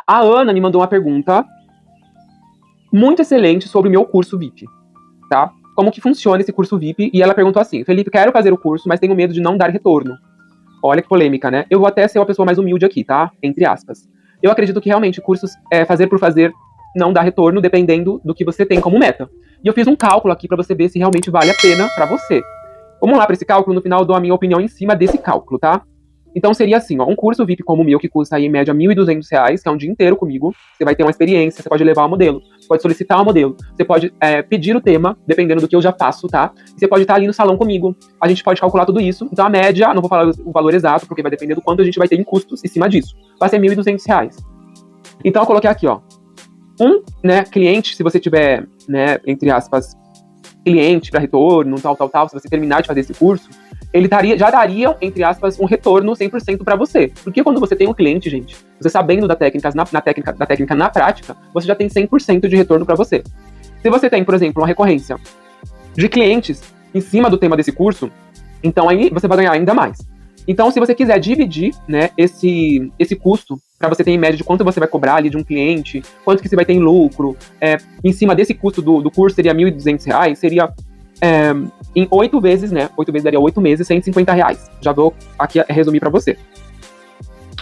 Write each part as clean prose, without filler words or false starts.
A Ana me mandou uma pergunta muito excelente sobre o meu curso VIP, tá? Como que funciona esse curso VIP? E ela perguntou assim: Felipe, quero fazer o curso, mas tenho medo de não dar retorno. Olha que polêmica, né? Eu vou até ser uma pessoa mais humilde aqui, tá? Entre aspas. Eu acredito que realmente cursos fazer por fazer não dá retorno, dependendo do que você tem como meta. E eu fiz um cálculo aqui pra você ver se realmente vale a pena pra você. Vamos lá pra esse cálculo, no final eu dou a minha opinião em cima desse cálculo, tá? Então seria assim, ó, um curso VIP como o meu, que custa aí em média R$1.200, que é um dia inteiro comigo, você vai ter uma experiência, você pode levar um modelo, você pode solicitar um modelo, você pode pedir o tema, dependendo do que eu já faço, tá? E você pode estar ali no salão comigo, a gente pode calcular tudo isso, então a média, não vou falar o valor exato, porque vai depender do quanto a gente vai ter em custos em cima disso, vai ser R$1.200. Então eu coloquei aqui, ó, cliente, se você tiver, né, entre aspas, cliente para retorno, tal, se você terminar de fazer esse curso, ele já daria, entre aspas, um retorno 100% para você. Porque quando você tem um cliente, gente, você sabendo da técnica na prática, você já tem 100% de retorno para você. Se você tem, por exemplo, uma recorrência de clientes em cima do tema desse curso, então aí você vai ganhar ainda mais. Então, se você quiser dividir, né, esse custo, para você ter em média de quanto você vai cobrar ali de um cliente, quanto que você vai ter em lucro, em cima desse custo do curso seria R$1.200, seria em 8 vezes, né? 8 vezes daria 8 meses, R$150. Já vou aqui resumir para você.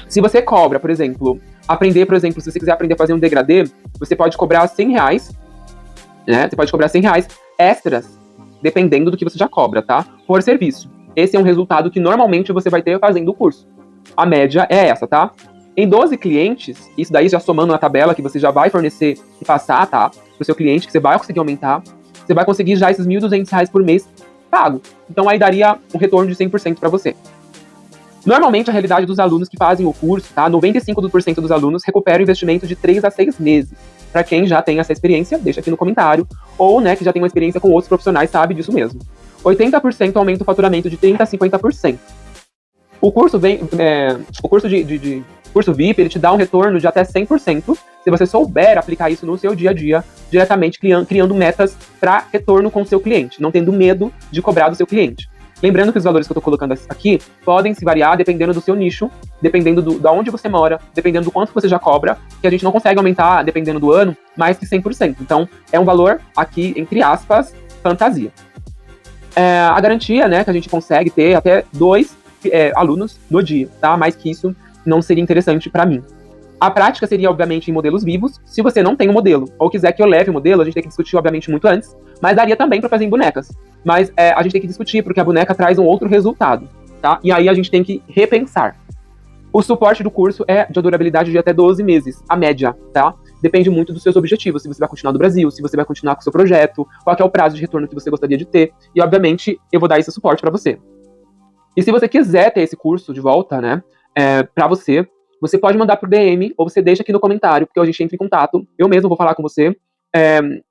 Se você cobra, por exemplo, se você quiser aprender a fazer um degradê, você pode cobrar R$100, né? Você pode cobrar R$100 extras, dependendo do que você já cobra, tá? Por serviço. Esse é um resultado que normalmente você vai ter fazendo o curso. A média é essa, tá? Em 12 clientes, isso daí já somando na tabela que você já vai fornecer e passar, tá? Pro seu cliente, que você vai conseguir aumentar, você vai conseguir já esses R$1.200 por mês pago. Então aí daria um retorno de 100% para você. Normalmente a realidade dos alunos que fazem o curso, tá? 95% dos alunos recuperam o investimento de 3 a 6 meses. Para quem já tem essa experiência, deixa aqui no comentário. Ou, né, que já tem uma experiência com outros profissionais, sabe disso mesmo. 80% aumenta o faturamento de 30% a 50%. O curso curso VIP, ele te dá um retorno de até 100%, se você souber aplicar isso no seu dia a dia, diretamente criando metas para retorno com o seu cliente, não tendo medo de cobrar do seu cliente. Lembrando que os valores que eu estou colocando aqui podem se variar dependendo do seu nicho, dependendo de onde você mora, dependendo do quanto você já cobra, que a gente não consegue aumentar, dependendo do ano, mais que 100%. Então, é um valor aqui, entre aspas, fantasia. A garantia, né, que a gente consegue ter até 2 alunos no dia, tá? Mais que isso não seria interessante para mim. A prática seria, obviamente, em modelos vivos. Se você não tem um modelo, ou quiser que eu leve o modelo, a gente tem que discutir, obviamente, muito antes, mas daria também para fazer em bonecas. Mas a gente tem que discutir, porque a boneca traz um outro resultado, tá? E aí a gente tem que repensar. O suporte do curso é de durabilidade de até 12 meses, a média, tá? Depende muito dos seus objetivos, se você vai continuar no Brasil, se você vai continuar com o seu projeto, qual é o prazo de retorno que você gostaria de ter, e obviamente eu vou dar esse suporte para você. E se você quiser ter esse curso de volta, né, para você pode mandar por DM, ou você deixa aqui no comentário, porque a gente entra em contato, eu mesmo vou falar com você,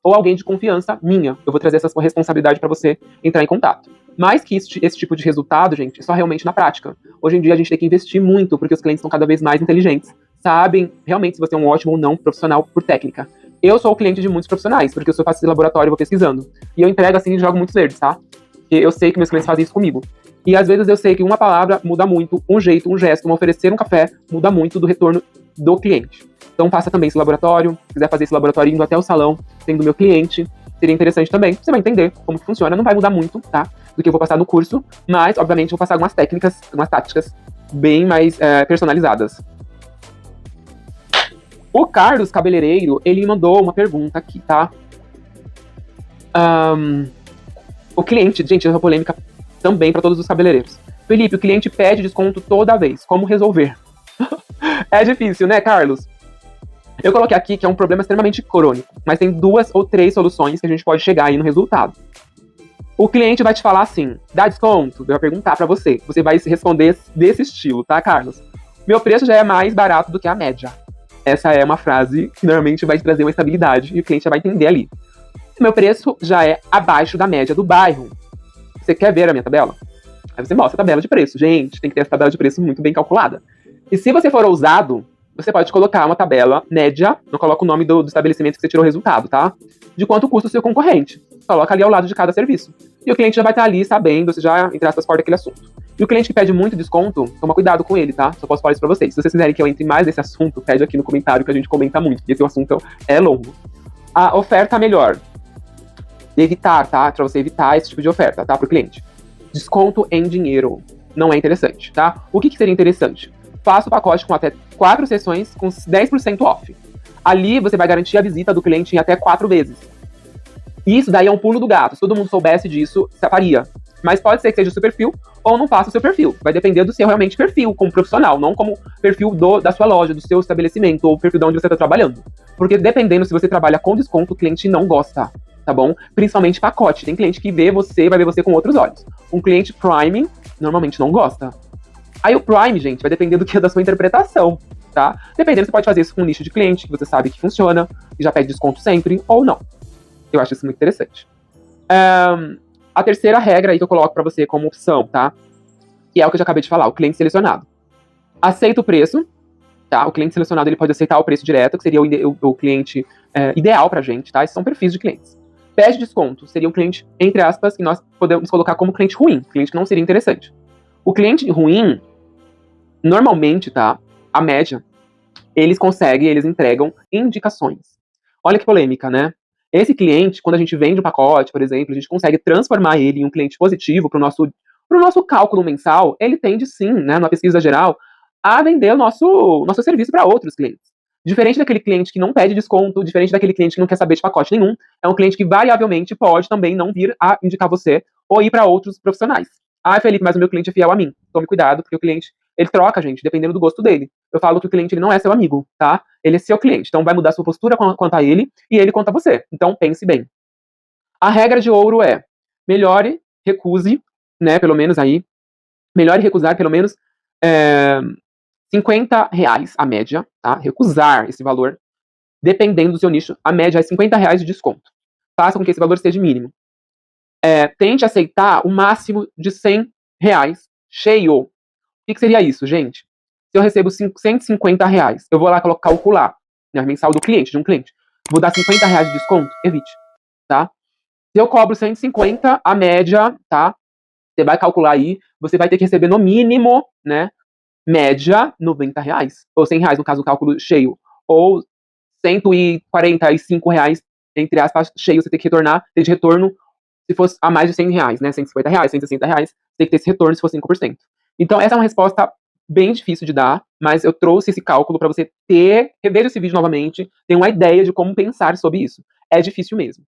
ou alguém de confiança minha, eu vou trazer essa responsabilidade para você entrar em contato. Mais que esse tipo de resultado, gente, é só realmente na prática. Hoje em dia a gente tem que investir muito, porque os clientes são cada vez mais inteligentes, sabem realmente se você é um ótimo ou não profissional por técnica. Eu sou o cliente de muitos profissionais, porque eu faço esse laboratório e vou pesquisando. E eu entrego assim e jogo muitos verdes, tá? Porque eu sei que meus clientes fazem isso comigo. E às vezes eu sei que uma palavra muda muito, um jeito, um gesto, oferecer um café muda muito do retorno do cliente. Então faça também esse laboratório, se quiser fazer esse laboratório indo até o salão, sendo meu cliente, seria interessante também. Você vai entender como que funciona, não vai mudar muito, tá? Do que eu vou passar no curso, mas obviamente eu vou passar algumas técnicas, algumas táticas bem mais personalizadas. O Carlos Cabeleireiro, ele mandou uma pergunta aqui, tá? O cliente, gente, é uma polêmica também para todos os cabeleireiros. Felipe, o cliente pede desconto toda vez. Como resolver? É difícil, né, Carlos? Eu coloquei aqui que é um problema extremamente crônico, mas tem 2 ou 3 soluções que a gente pode chegar aí no resultado. O cliente vai te falar assim, dá desconto? Vai perguntar para você. Você vai responder desse estilo, tá, Carlos? Meu preço já é mais barato do que a média. Essa é uma frase que normalmente vai trazer uma estabilidade e o cliente já vai entender ali. Meu preço já é abaixo da média do bairro. Você quer ver a minha tabela? Aí você mostra a tabela de preço. Gente, tem que ter essa tabela de preço muito bem calculada. E se você for ousado, você pode colocar uma tabela média, não coloca o nome do estabelecimento que você tirou o resultado, tá? De quanto custa o seu concorrente. Coloca ali ao lado de cada serviço. E o cliente já vai estar ali sabendo, você já, entre aspas, corta aquele assunto. E o cliente que pede muito desconto, toma cuidado com ele, tá? Só posso falar isso pra vocês. Se vocês quiserem que eu entre mais nesse assunto, pede aqui no comentário que a gente comenta muito, porque esse assunto é longo. A oferta melhor. Evitar, tá? Pra você evitar esse tipo de oferta, tá? Pro cliente. Desconto em dinheiro. Não é interessante, tá? O que seria interessante? Faça o pacote com até 4 sessões com 10% off. Ali você vai garantir a visita do cliente em até 4 vezes. Isso daí é um pulo do gato. Se todo mundo soubesse disso, você faria. Mas pode ser que seja o seu perfil ou não faça o seu perfil. Vai depender do seu realmente perfil como profissional, não como perfil da sua loja, do seu estabelecimento ou perfil de onde você está trabalhando. Porque dependendo se você trabalha com desconto, o cliente não gosta, tá bom? Principalmente pacote. Tem cliente que vai ver você com outros olhos. Um cliente Prime normalmente não gosta. Aí o Prime, gente, vai depender da sua interpretação, tá? Dependendo, você pode fazer isso com um nicho de cliente que você sabe que funciona e já pede desconto sempre ou não. Eu acho isso muito interessante. A terceira regra aí que eu coloco pra você como opção, tá? Que é o que eu já acabei de falar, o cliente selecionado. Aceita o preço, tá? O cliente selecionado ele pode aceitar o preço direto, que seria o cliente ideal pra gente, tá? Esses são perfis de clientes. Pede desconto, seria um cliente, entre aspas, que nós podemos colocar como cliente ruim, cliente que não seria interessante. O cliente ruim, normalmente, tá? A média, eles entregam indicações. Olha que polêmica, né? Esse cliente, quando a gente vende um pacote, por exemplo, a gente consegue transformar ele em um cliente positivo para o nosso cálculo mensal, ele tende sim, né, numa pesquisa geral, a vender o nosso serviço para outros clientes. Diferente daquele cliente que não pede desconto, diferente daquele cliente que não quer saber de pacote nenhum, é um cliente que variavelmente pode também não vir a indicar você ou ir para outros profissionais. Ah, Felipe, mas o meu cliente é fiel a mim. Tome cuidado, porque o cliente, ele troca, gente, dependendo do gosto dele. Eu falo que o cliente ele não é seu amigo, tá? Ele é seu cliente, então vai mudar sua postura quanto a ele e ele quanto a você. Então pense bem. A regra de ouro é: melhore, recuse, né, pelo menos aí, melhore recusar pelo menos R$50 a média, tá? Recusar esse valor, dependendo do seu nicho, a média é R$50 de desconto. Faça com que esse valor seja mínimo. Tente aceitar o máximo de R$100 cheio. O que seria isso, gente? Se eu recebo R$150, eu vou lá calcular, né, mensal do cliente, de um cliente. Vou dar R$50 de desconto? Evite, tá? Se eu cobro 150, a média, tá? Você vai calcular aí, você vai ter que receber no mínimo, né? Média, R$90. Ou R$100, no caso do cálculo cheio. Ou R$145, entre aspas, cheio, você tem que retornar, ter de retorno se fosse a mais de R$100, né? R$150, R$160, tem que ter esse retorno se for 5%. Então, essa é uma resposta bem difícil de dar, mas eu trouxe esse cálculo para você rever esse vídeo novamente, ter uma ideia de como pensar sobre isso. É difícil mesmo.